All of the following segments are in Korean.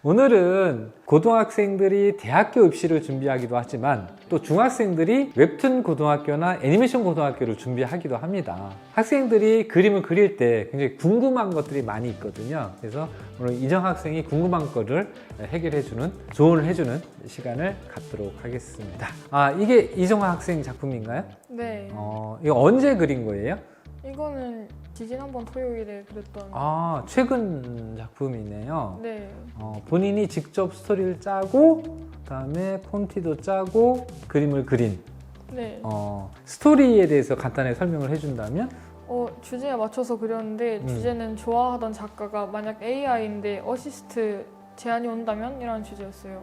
오늘은 고등학생들이 대학교 입시를 준비하기도 하지만 또 중학생들이 웹툰 고등학교나 애니메이션 고등학교를 준비하기도 합니다. 학생들이 그림을 그릴 때 굉장히 궁금한 것들이 많이 있거든요. 그래서 오늘 이정 학생이 궁금한 거를 해결해주는, 조언을 해주는 시간을 갖도록 하겠습니다. 이게 이정 학생 작품인가요? 네. 이거 언제 그린 거예요? 이거는 지지난번 토요일에 그렸던. 최근 작품이네요. 네. 본인이 직접 스토리를 짜고 그다음에 폰티도 짜고 그림을 그린. 네. 스토리에 대해서 간단하게 설명을 해준다면? 주제에 맞춰서 그렸는데 주제는 좋아하던 작가가 만약 AI인데 어시스트 제안이 온다면? 이라는 주제였어요.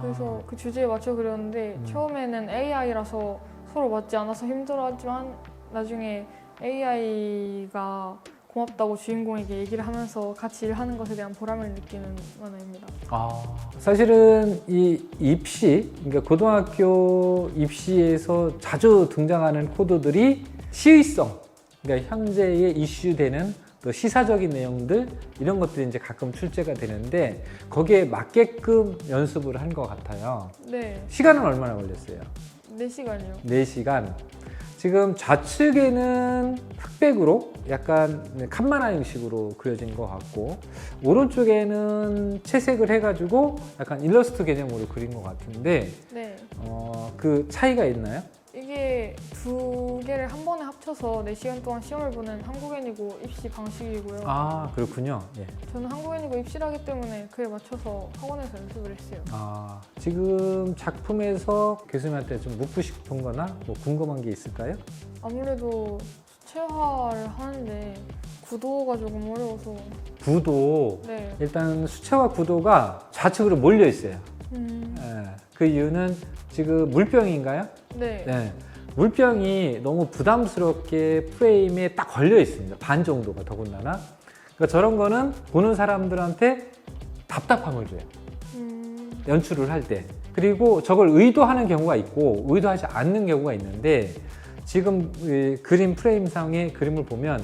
그래서 그 주제에 맞춰 그렸는데 처음에는 AI라서 서로 맞지 않아서 힘들어하지만 나중에 AI가 고맙다고 주인공에게 얘기를 하면서 같이 일하는 것에 대한 보람을 느끼는 만화입니다. 사실은 이 입시, 그러니까 고등학교 입시에서 자주 등장하는 코드들이 시의성, 그러니까 현재에 이슈되는 또 시사적인 내용들, 이런 것들이 이제 가끔 출제가 되는데 거기에 맞게끔 연습을 한 것 같아요. 네. 시간은 얼마나 걸렸어요? 4시간이요. 4시간. 지금 좌측에는 흑백으로 약간 칸마나 형식으로 그려진 것 같고, 오른쪽에는 채색을 해가지고 약간 일러스트 개념으로 그린 것 같은데, 네. 그 차이가 있나요? 이게 두 개를 한 번에 합쳐서 4시간 동안 시험을 보는 한국인이고 입시 방식이고요. 그렇군요. 예. 저는 한국인이고 입시를 하기 때문에 그에 맞춰서 학원에서 연습을 했어요. 지금 작품에서 교수님한테 좀 묻고 싶은 거나 뭐 궁금한 게 있을까요? 아무래도 수채화를 하는데 구도가 조금 어려워서. 구도. 네. 일단 수채화 구도가 좌측으로 몰려 있어요. 음. 그 이유는 지금 물병인가요? 네. 네. 물병이 너무 부담스럽게 프레임에 딱 걸려 있습니다. 반 정도가 더군다나. 그러니까 저런 거는 보는 사람들한테 답답함을 줘요. 연출을 할 때. 그리고 저걸 의도하는 경우가 있고 의도하지 않는 경우가 있는데, 지금 그림 프레임상의 그림을 보면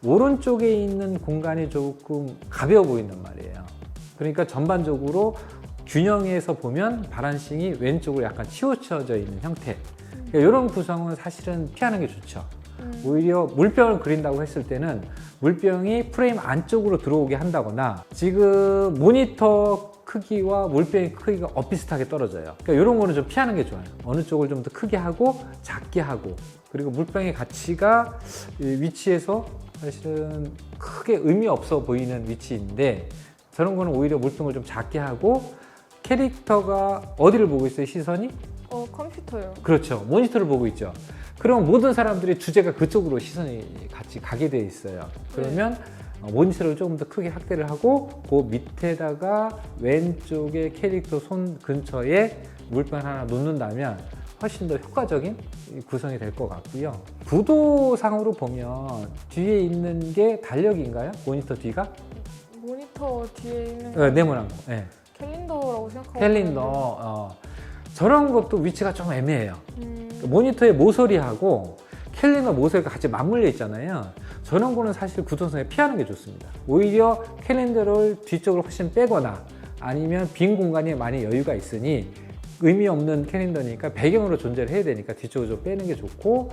오른쪽에 있는 공간이 조금 가벼워 보인단 말이에요. 그러니까 전반적으로 균형에서 보면 바란싱이 왼쪽으로 약간 치우쳐져 있는 형태. 그러니까 이런 구성은 사실은 피하는 게 좋죠. 오히려 물병을 그린다고 했을 때는 물병이 프레임 안쪽으로 들어오게 한다거나, 지금 모니터 크기와 물병의 크기가 엇비슷하게 떨어져요. 그러니까 이런 거는 좀 피하는 게 좋아요. 어느 쪽을 좀 더 크게 하고 작게 하고, 그리고 물병의 가치가 위치에서 사실은 크게 의미 없어 보이는 위치인데, 저런 거는 오히려 물병을 좀 작게 하고, 캐릭터가 어디를 보고 있어요, 시선이? 컴퓨터요. 그렇죠. 모니터를 보고 있죠. 그럼 모든 사람들이 주제가 그쪽으로 시선이 같이 가게 돼 있어요. 그러면 모니터를 조금 더 크게 확대를 하고, 그 밑에다가 왼쪽에 캐릭터 손 근처에 물병 하나 놓는다면 훨씬 더 효과적인 구성이 될 것 같고요. 구도상으로 보면 뒤에 있는 게 달력인가요? 모니터 뒤가? 모니터 뒤에 있는 네모난 거. 네. 캘린더라고 생각하고 캘린더. 저런 것도 위치가 좀 애매해요. 모니터의 모서리하고 캘린더 모서리가 같이 맞물려 있잖아요. 저런 거는 사실 구도상에 피하는 게 좋습니다. 오히려 캘린더를 뒤쪽으로 훨씬 빼거나, 아니면 빈 공간에 많이 여유가 있으니 의미 없는 캘린더니까 배경으로 존재를 해야 되니까 뒤쪽으로 좀 빼는 게 좋고,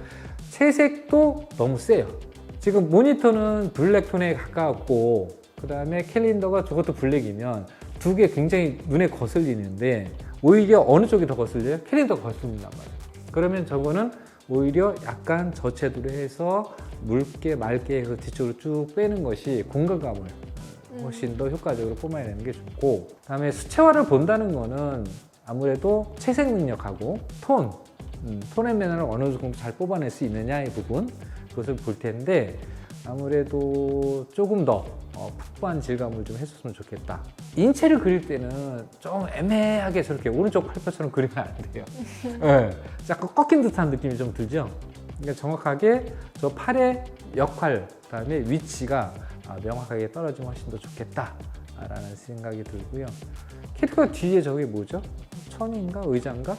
채색도 너무 세요. 지금 모니터는 블랙톤에 가까웠고, 그 다음에 캘린더가 저것도 블랙이면 두 개 굉장히 눈에 거슬리는데, 오히려 어느 쪽이 더 거슬려요? 캘린더가 거슬린단 말이에요. 그러면 저거는 오히려 약간 저채도로 해서 묽게 맑게 해서 뒤쪽으로 쭉 빼는 것이 공간감을 훨씬 더 효과적으로 뿜어내는 게 좋고, 그다음에 수채화를 본다는 거는 아무래도 채색 능력하고 톤의 매너를 어느 정도 잘 뽑아낼 수 있느냐의 부분, 그것을 볼 텐데, 아무래도 조금 더 푹부한 질감을 좀 했었으면 좋겠다. 인체를 그릴 때는 좀 애매하게 저렇게 오른쪽 팔뼈처럼 그리면 안 돼요. 네. 약간 꺾인 듯한 느낌이 좀 들죠. 그러니까 정확하게 저 팔의 역할, 그다음에 위치가 명확하게 떨어지면 훨씬 더 좋겠다라는 생각이 들고요. 캐릭터 뒤에 저게 뭐죠? 천인가 의자인가?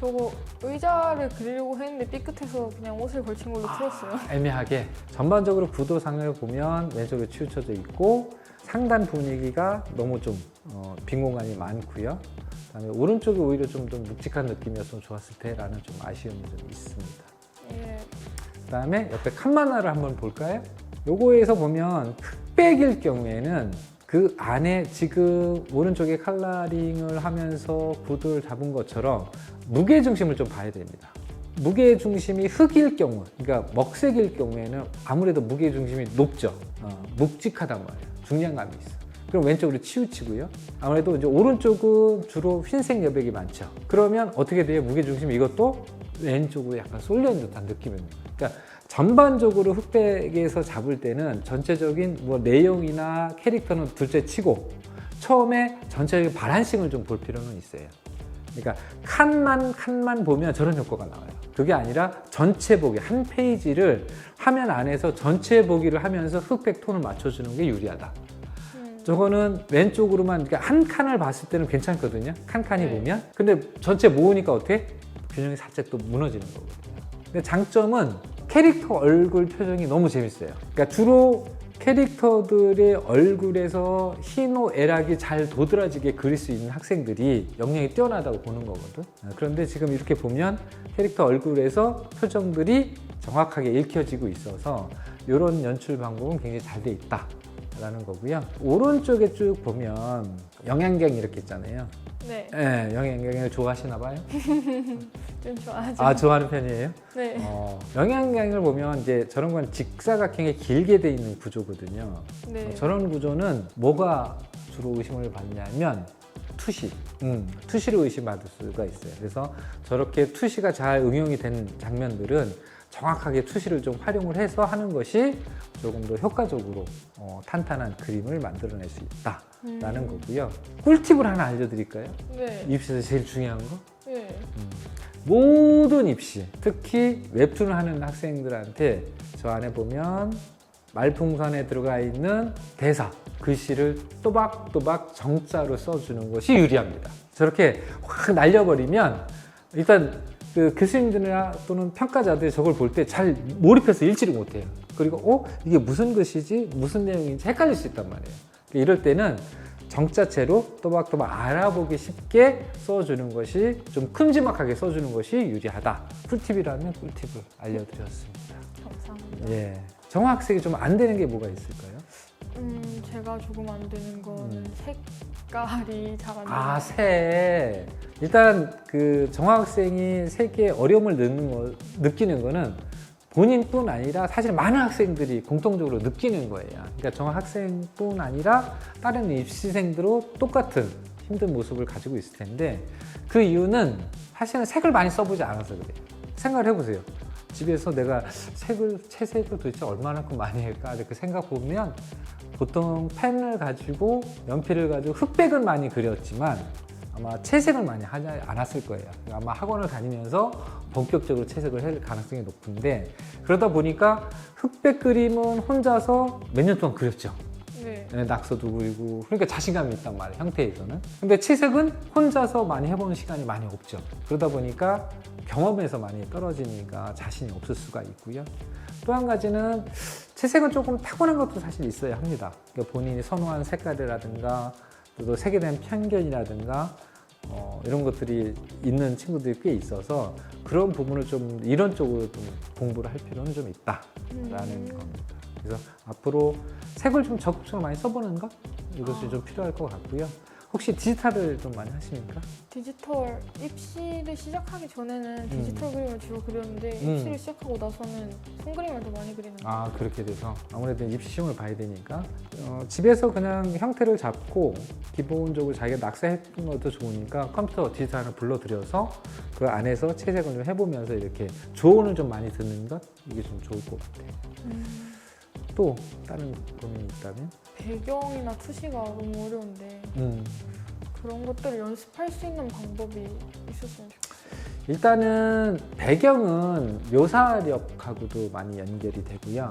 저거 의자를 그리려고 했는데 삐끗해서 그냥 옷을 걸친 걸로 틀었어요. 애매하게. 전반적으로 구도상을 보면 왼쪽에 치우쳐져 있고, 상단 분위기가 너무 좀 빈 공간이 많고요. 그다음에 오른쪽이 오히려 좀 더 묵직한 느낌이었으면 좋았을 테라는 좀 아쉬움이 좀 있습니다. 예. 그다음에 옆에 칸마나를 한번 볼까요? 요거에서 보면 흑백일 경우에는 그 안에 지금 오른쪽에 컬러링을 하면서 구도를 잡은 것처럼 무게 중심을 좀 봐야 됩니다. 무게 중심이 흑일 경우, 그러니까 먹색일 경우에는 아무래도 무게 중심이 높죠. 묵직하단 말이에요. 중량감이 있어. 그럼 왼쪽으로 치우치고요. 아무래도 이제 오른쪽은 주로 흰색 여백이 많죠. 그러면 어떻게 돼요? 무게 중심이 이것도 왼쪽으로 약간 쏠려 있는 듯한 느낌입니다. 그러니까 전반적으로 흑백에서 잡을 때는 전체적인 뭐 내용이나 캐릭터는 둘째 치고 처음에 전체적인 바란싱을 좀 볼 필요는 있어요. 그러니까 칸만 보면 저런 효과가 나와요. 그게 아니라 전체 보기, 한 페이지를 화면 안에서 전체 보기를 하면서 흑백 톤을 맞춰주는 게 유리하다. 저거는 왼쪽으로만, 그러니까 한 칸을 봤을 때는 괜찮거든요. 칸칸이 네. 보면. 근데 전체 모으니까 어떻게? 균형이 살짝 또 무너지는 거거든요. 근데 장점은 캐릭터 얼굴 표정이 너무 재밌어요. 그러니까 주로 캐릭터들의 얼굴에서 희노애락이 잘 도드라지게 그릴 수 있는 학생들이 역량이 뛰어나다고 보는 거거든. 그런데 지금 이렇게 보면 캐릭터 얼굴에서 표정들이 정확하게 읽혀지고 있어서 이런 연출 방법은 굉장히 잘 돼 있다 라는 거고요. 오른쪽에 쭉 보면 영양갱 이렇게 있잖아요. 네. 네, 영양갱을 좋아하시나 봐요? 좀 좋아하죠. 아, 좋아하는 편이에요? 네. 영양갱을 보면 이제 저런 건 직사각형에 길게 돼 있는 구조거든요. 네. 저런 구조는 뭐가 주로 의심을 받냐면 투시를 의심받을 수가 있어요. 그래서 저렇게 투시가 잘 응용이 된 장면들은 정확하게 투시를 좀 활용을 해서 하는 것이 조금 더 효과적으로 탄탄한 그림을 만들어낼 수 있다라는 거고요. 꿀팁을 하나 알려드릴까요? 네. 입시에서 제일 중요한 거? 네. 모든 입시, 특히 웹툰을 하는 학생들한테 저 안에 보면 말풍선에 들어가 있는 대사, 글씨를 또박또박 정자로 써주는 것이 유리합니다. 저렇게 확 날려버리면 일단 그 교수님들이나 또는 평가자들이 저걸 볼 때 잘 몰입해서 읽지를 못해요. 그리고 이게 무슨 글씨지? 무슨 내용인지 헷갈릴 수 있단 말이에요. 이럴 때는 정자체로 또박또박 알아보기 쉽게 써주는 것이, 좀 큼지막하게 써주는 것이 유리하다. 꿀팁이라면 꿀팁을 알려드렸습니다. 감사합니다. 예. 정학색이 좀 안 되는 게 뭐가 있을까요? 제가 조금 안 되는 거는 색깔이 잘 안 돼요. 아, 색. 일단 그 정학생이 색에 어려움을 느끼는 거는 본인뿐 아니라 사실 많은 학생들이 공통적으로 느끼는 거예요. 그러니까 정학생뿐 아니라 다른 입시생들도 똑같은 힘든 모습을 가지고 있을 텐데, 그 이유는 사실은 색을 많이 써보지 않아서 그래요. 생각을 해보세요. 집에서 내가 채색을 도대체 얼마만큼 많이 할까 이렇게 생각 보면 보통 펜을 가지고 연필을 가지고 흑백은 많이 그렸지만 아마 채색을 많이 하지 않았을 거예요. 아마 학원을 다니면서 본격적으로 채색을 할 가능성이 높은데, 그러다 보니까 흑백 그림은 혼자서 몇 년 동안 그렸죠. 네. 낙서도 그리고, 그러니까 자신감이 있단 말이에요, 형태에서는. 근데 채색은 혼자서 많이 해보는 시간이 많이 없죠. 그러다 보니까 경험에서 많이 떨어지니까 자신이 없을 수가 있고요. 또 한 가지는 채색은 조금 타고난 것도 사실 있어야 합니다. 그러니까 본인이 선호한 색깔이라든가 또 색에 대한 편견이라든가 이런 것들이 있는 친구들이 꽤 있어서 그런 부분을 좀 이런 쪽으로 좀 공부를 할 필요는 좀 있다라는 겁니다. 그래서 앞으로 색을 좀 적극적으로 많이 써보는 것, 이것이 좀 필요할 것 같고요. 혹시 디지털을 좀 많이 하십니까? 디지털 입시를 시작하기 전에는 디지털 그림을 주로 그렸는데 입시를 시작하고 나서는 손그림을 더 많이 그리는 거예요. 아, 그렇게 돼서 아무래도 입시 시험을 봐야 되니까 집에서 그냥 형태를 잡고 기본적으로 자기가 낙서했던 것도 좋으니까 컴퓨터 디지털을 불러들여서 그 안에서 채색을 좀 해보면서 이렇게 조언을 좀 많이 듣는 것, 이게 좀 좋을 것 같아요. 또 다른 고민이 있다면? 배경이나 투시가 너무 어려운데 그런 것들을 연습할 수 있는 방법이 있었으면 좋겠어요. 일단은 배경은 묘사력하고도 많이 연결이 되고요.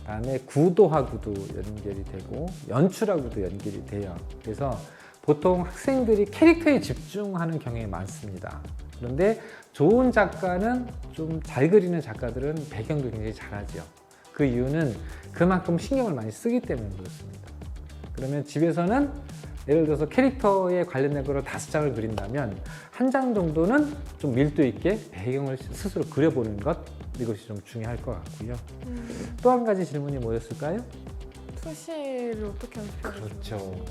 그다음에 구도하고도 연결이 되고 연출하고도 연결이 돼요. 그래서 보통 학생들이 캐릭터에 집중하는 경향이 많습니다. 그런데 좋은 작가는, 좀 잘 그리는 작가들은 배경도 굉장히 잘하죠. 그 이유는 그만큼 신경을 많이 쓰기 때문에 그렇습니다. 그러면 집에서는 예를 들어서 캐릭터에 관련된 거를 5장을 그린다면 한 장 정도는 좀 밀도 있게 배경을 스스로 그려보는 것, 이것이 좀 중요할 것 같고요. 또 한 가지 질문이 뭐였을까요? 투시를 어떻게 연습해야 되죠? 그렇죠.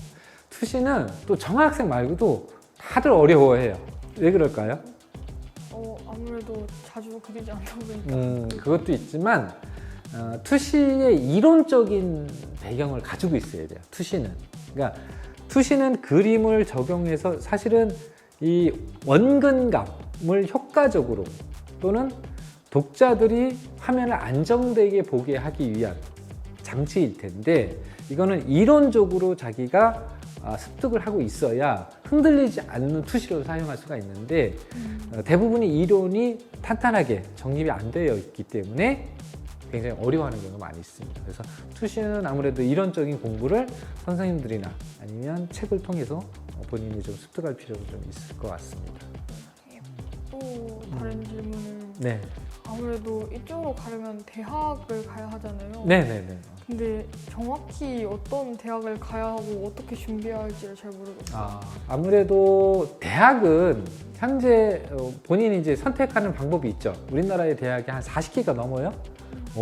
투시는 또 정학생 말고도 다들 어려워해요. 왜 그럴까요? 아무래도 자주 그리지 않다 보니까. 그것도 있지만 투시의 이론적인 배경을 가지고 있어야 돼요. 투시는. 그러니까 투시는 그림을 적용해서 사실은 이 원근감을 효과적으로 또는 독자들이 화면을 안정되게 보게 하기 위한 장치일 텐데, 이거는 이론적으로 자기가 습득을 하고 있어야 흔들리지 않는 투시로 사용할 수가 있는데, 대부분의 이론이 탄탄하게 정립이 안 되어 있기 때문에 굉장히 어려워하는 경우가 많이 있습니다. 그래서 투시는 아무래도 이론적인 공부를 선생님들이나 아니면 책을 통해서 본인이 좀 습득할 필요가 좀 있을 것 같습니다. 또 다른 질문은 네. 아무래도 이쪽으로 가려면 대학을 가야 하잖아요. 네네네. 근데 정확히 어떤 대학을 가야 하고 어떻게 준비해야 할지를 잘 모르겠어요. 아무래도 대학은 현재 본인이 이제 선택하는 방법이 있죠. 우리나라의 대학이 한 40개가 넘어요.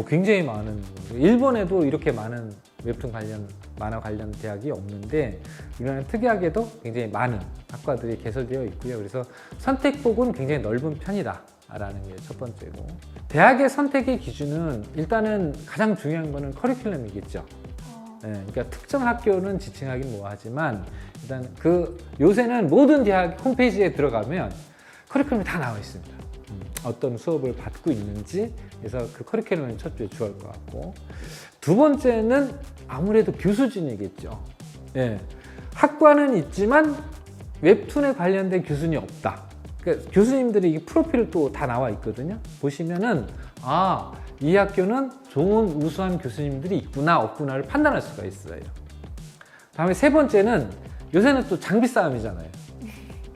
굉장히 많은, 일본에도 이렇게 많은 웹툰 관련, 만화 관련 대학이 없는데, 우리나라는 특이하게도 굉장히 많은 학과들이 개설되어 있고요. 그래서 선택폭은 굉장히 넓은 편이다 라는 게 첫 번째고, 대학의 선택의 기준은 일단은 가장 중요한 거는 커리큘럼이겠죠. 네, 그러니까 특정 학교는 지칭하긴 뭐하지만 일단 요새는 모든 대학 홈페이지에 들어가면 커리큘럼이 다 나와 있습니다. 어떤 수업을 받고 있는지, 그래서 그 커리큘럼이 첫째 중요할 것 같고, 두 번째는 아무래도 교수진이겠죠. 예, 학과는 있지만 웹툰에 관련된 교수님이 없다. 그러니까 교수님들이 이 프로필을 또 다 나와 있거든요. 보시면은 이 학교는 좋은 우수한 교수님들이 있구나 없구나를 판단할 수가 있어요. 다음에 세 번째는 요새는 또 장비 싸움이잖아요.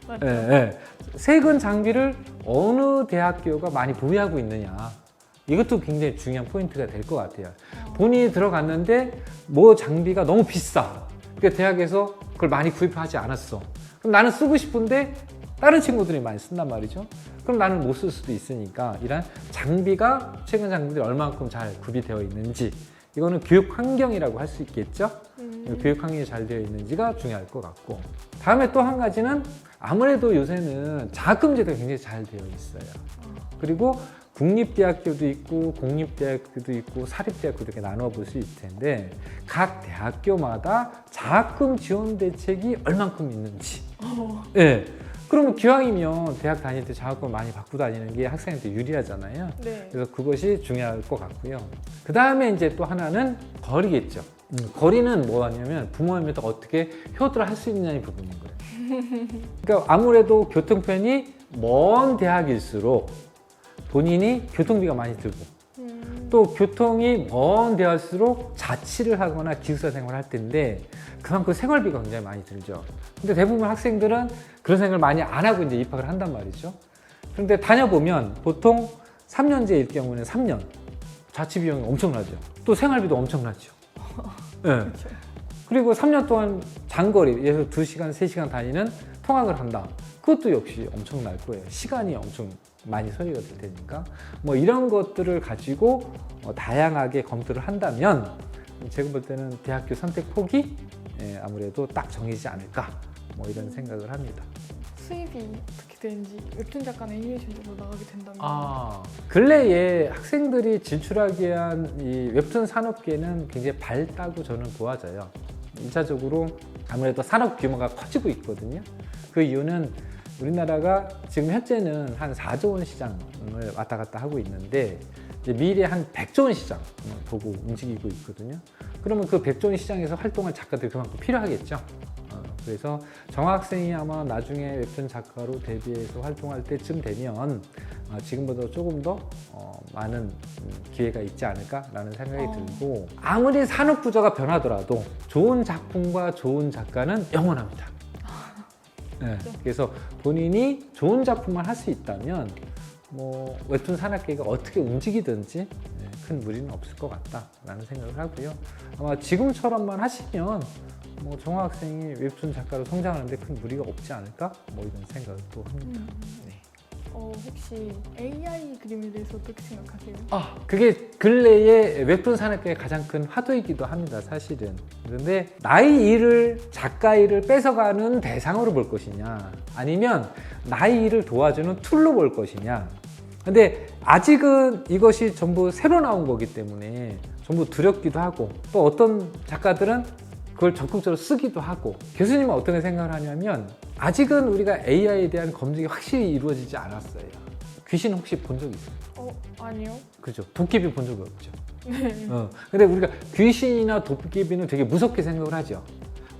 맞죠? 예, 예. 최근 장비를 어느 대학교가 많이 보유하고 있느냐, 이것도 굉장히 중요한 포인트가 될 것 같아요. 본인이 들어갔는데 뭐 장비가 너무 비싸, 그러니까 대학에서 그걸 많이 구입하지 않았어. 그럼 나는 쓰고 싶은데 다른 친구들이 많이 쓴단 말이죠. 그럼 나는 못 쓸 수도 있으니까, 이런 장비가, 최근 장비들이 얼마만큼 잘 구비되어 있는지, 이거는 교육 환경이라고 할 수 있겠죠. 교육 환경이 잘 되어 있는지가 중요할 것 같고, 다음에 또 한 가지는 아무래도 요새는 장학금제도가 굉장히 잘 되어 있어요. 그리고 국립대학교도 있고 공립대학교도 있고 사립대학교도 이렇게 나누어 볼 수 있을 텐데, 각 대학교마다 장학금 지원 대책이 얼만큼 있는지. 네. 그러면 기왕이면 대학 다닐 때 장학금을 많이 받고 다니는 게 학생한테 유리하잖아요. 네. 그래서 그것이 중요할 것 같고요. 그 다음에 이제 또 하나는 거리겠죠. 거리는 뭐냐면 부모님한테 어떻게 효도를 할 수 있느냐의 부분인 거예요. 그러니까 아무래도 교통편이 먼 대학일수록 본인이 교통비가 많이 들고, 또 교통이 먼 대학일수록 자취를 하거나 기숙사 생활을 할 텐데 그만큼 생활비가 굉장히 많이 들죠. 근데 대부분 학생들은 그런 생각을 많이 안 하고 이제 입학을 한단 말이죠. 그런데 다녀보면 보통 3년제일 경우는 3년 자취 비용이 엄청나죠. 또 생활비도 엄청나죠. 네. 그렇죠. 그리고 3년 동안 장거리, 예를 들어 2시간, 3시간 다니는 통학을 한다. 그것도 역시 엄청날 거예요. 시간이 엄청 많이 소요가 될 테니까. 뭐 이런 것들을 가지고 다양하게 검토를 한다면 제가 볼 때는 대학교 선택 폭이 아무래도 딱 정해지지 않을까, 뭐 이런 생각을 합니다. 수입이 어떻게 되는지, 웹툰 작가나 애니메이션 쪽으로 나가게 된다면. 근래에 학생들이 진출하기 위한 이 웹툰 산업계는 굉장히 밝다고 저는 보아져요. 1차적으로 아무래도 산업 규모가 커지고 있거든요. 그 이유는 우리나라가 지금 현재는 한 4조 원 시장을 왔다 갔다 하고 있는데, 이제 미래 한 100조 원 시장 보고 움직이고 있거든요. 그러면 그 100조 원 시장에서 활동할 작가들이 그만큼 필요하겠죠. 그래서 정학생이 아마 나중에 웹툰 작가로 데뷔해서 활동할 때쯤 되면 지금보다 조금 더 많은 기회가 있지 않을까라는 생각이 들고, 아무리 산업 구조가 변하더라도 좋은 작품과 좋은 작가는 영원합니다. 네, 그래서 본인이 좋은 작품만 할 수 있다면 뭐 웹툰 산업계가 어떻게 움직이든지 큰 무리는 없을 것 같다라는 생각을 하고요. 아마 지금처럼만 하시면 뭐 정화 학생이 웹툰 작가로 성장하는데 큰 무리가 없지 않을까? 뭐 이런 생각을 또 합니다. 네. 혹시 AI 그림에 대해서 어떻게 생각하세요? 그게 근래에 웹툰 산업계의 가장 큰 화두이기도 합니다, 사실은. 그런데 나의 일을, 작가 일을 뺏어가는 대상으로 볼 것이냐, 아니면 나의 일을 도와주는 툴로 볼 것이냐. 근데 아직은 이것이 전부 새로 나온 거기 때문에 전부 두렵기도 하고, 또 어떤 작가들은 그걸 적극적으로 쓰기도 하고. 교수님은 어떻게 생각을 하냐면, 아직은 우리가 AI에 대한 검증이 확실히 이루어지지 않았어요. 귀신 혹시 본 적 있어요? 아니요. 그죠. 도깨비 본 적이 없죠. 네. 근데 우리가 귀신이나 도깨비는 되게 무섭게 생각을 하죠.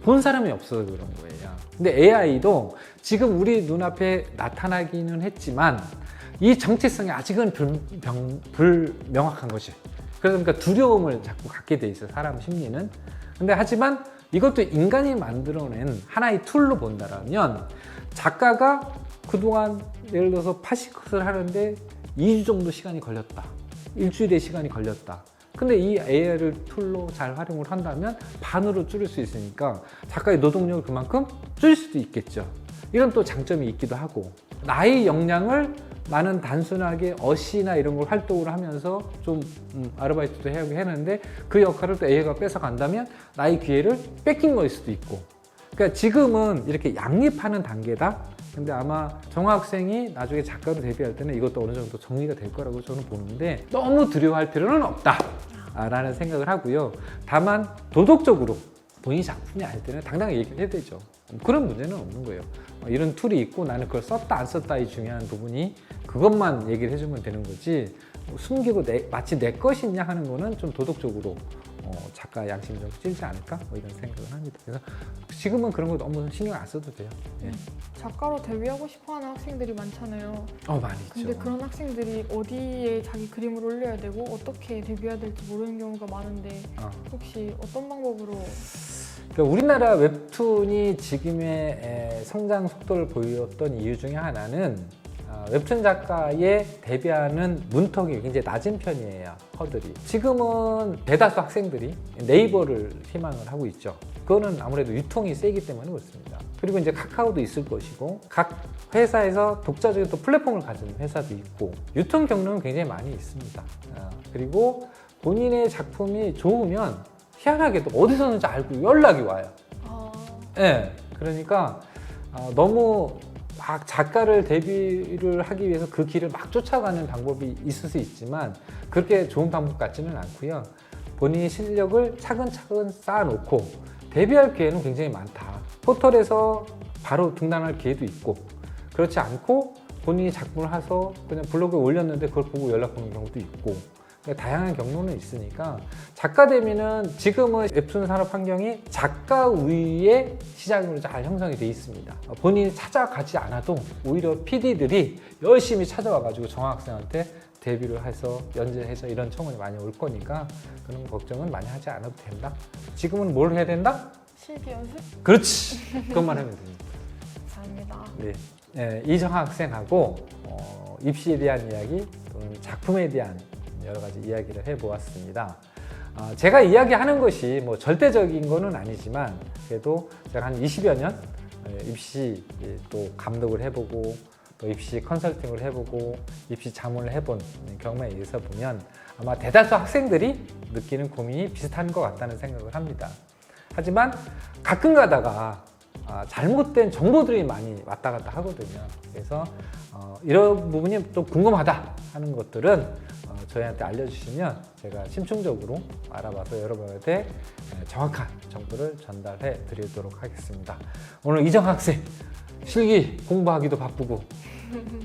본 사람이 없어서 그런 거예요. 근데 AI도 지금 우리 눈앞에 나타나기는 했지만 이 정체성이 아직은 불명확한 거지. 그러니까 두려움을 자꾸 갖게 돼 있어요, 사람 심리는. 근데 하지만 이것도 인간이 만들어낸 하나의 툴로 본다라면, 작가가 그동안 예를 들어서 파시컷을 하는데 2주 정도 시간이 걸렸다, 일주일의 시간이 걸렸다. 근데 이 AI를 툴로 잘 활용을 한다면 반으로 줄일 수 있으니까 작가의 노동력을 그만큼 줄일 수도 있겠죠. 이런 또 장점이 있기도 하고, 나의 역량을 나는 단순하게 어시나 이런 걸 활동을 하면서 좀 아르바이트도 해야 했는데 그 역할을 또 AI가 뺏어간다면 나의 기회를 뺏긴 거일 수도 있고. 그러니까 지금은 이렇게 양립하는 단계다. 근데 아마 정화 학생이 나중에 작가로 데뷔할 때는 이것도 어느 정도 정리가 될 거라고 저는 보는데, 너무 두려워할 필요는 없다 라는 생각을 하고요. 다만 도덕적으로 본인 작품이 아닐 때는 당당하게 얘기를 해야 되죠. 그런 문제는 없는 거예요. 이런 툴이 있고 나는 그걸 썼다 안 썼다의 중요한 부분이 그것만 얘기를 해주면 되는 거지, 숨기고 마치 내 것이냐 하는 거는 좀 도덕적으로 작가 양심이 좀 찔지 않을까? 뭐 이런 생각을 합니다. 그래서 지금은 그런 거 너무 신경 안 써도 돼요. 예. 작가로 데뷔하고 싶어하는 학생들이 많잖아요. 많이 있죠. 근데 그런 학생들이 어디에 자기 그림을 올려야 되고 어떻게 데뷔해야 될지 모르는 경우가 많은데 혹시 어떤 방법으로? 그러니까 우리나라 웹툰이 지금의 성장 속도를 보였던 이유 중에 하나는 웹툰 작가의 데뷔하는 문턱이 굉장히 낮은 편이에요, 허들이. 지금은 대다수 학생들이 네이버를 희망을 하고 있죠. 그거는 아무래도 유통이 세기 때문에 그렇습니다. 그리고 이제 카카오도 있을 것이고, 각 회사에서 독자적인 또 플랫폼을 가진 회사도 있고, 유통 경로는 굉장히 많이 있습니다. 그리고 본인의 작품이 좋으면 희한하게도 어디서는지 알고 연락이 와요. 네, 그러니까 너무 막 작가를 데뷔를 하기 위해서 그 길을 막 쫓아가는 방법이 있을 수 있지만 그렇게 좋은 방법 같지는 않고요. 본인의 실력을 차근차근 쌓아놓고 데뷔할 기회는 굉장히 많다. 포털에서 바로 등단할 기회도 있고, 그렇지 않고 본인이 작품을 해서 그냥 블로그에 올렸는데 그걸 보고 연락 오는 경우도 있고, 그러니까 다양한 경로는 있으니까 작가 데뷔는 지금은 웹툰 산업 환경이 작가 위의 시장으로 잘 형성이 돼 있습니다. 본인이 찾아가지 않아도 오히려 PD들이 열심히 찾아와가지고 정화 학생한테 데뷔를 해서 연재해서 이런 청원이 많이 올 거니까 그런 걱정은 많이 하지 않아도 된다. 지금은 뭘 해야 된다? 실기 연습? 그렇지. 그것만 하면 됩니다. 감사합니다. 네, 이정화 학생하고 입시에 대한 이야기 또는 작품에 대한 여러 가지 이야기를 해보았습니다. 제가 이야기하는 것이 뭐 절대적인 거는 아니지만 그래도 제가 한 20여 년 입시 또 감독을 해보고 또 입시 컨설팅을 해보고 입시 자문을 해본 경험에 의해서 보면 아마 대다수 학생들이 느끼는 고민이 비슷한 것 같다는 생각을 합니다. 하지만 가끔 가다가 잘못된 정보들이 많이 왔다 갔다 하거든요. 그래서 이런 부분이 또 궁금하다 하는 것들은 저희한테 알려주시면 제가 심층적으로 알아봐서 여러분한테 정확한 정보를 전달해 드리도록 하겠습니다. 오늘 이정 학생 실기 공부하기도 바쁘고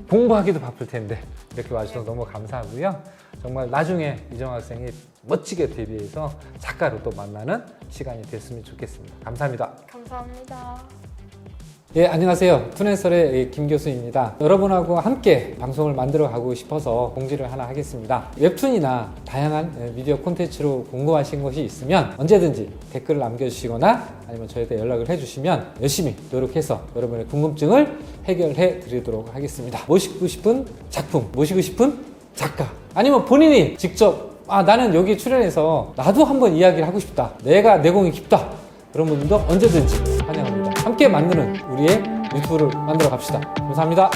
공부하기도 바쁠 텐데 이렇게 와주셔서 너무 감사하고요. 정말 나중에 이정 학생이 멋지게 데뷔해서 작가로 또 만나는 시간이 됐으면 좋겠습니다. 감사합니다. 감사합니다. 예, 안녕하세요. 툰앤설의 김 교수입니다. 여러분하고 함께 방송을 만들어 가고 싶어서 공지를 하나 하겠습니다. 웹툰이나 다양한 미디어 콘텐츠로 궁금하신 것이 있으면 언제든지 댓글을 남겨주시거나 아니면 저희한테 연락을 해주시면 열심히 노력해서 여러분의 궁금증을 해결해 드리도록 하겠습니다. 모시고 싶은 작품, 모시고 싶은 작가, 아니면 본인이 직접 나는 여기 출연해서 나도 한번 이야기를 하고 싶다, 내가 내공이 깊다, 그런 분들도 언제든지 환영합니다. 함께 만드는 우리의 유튜브를 만들어 갑시다. 감사합니다.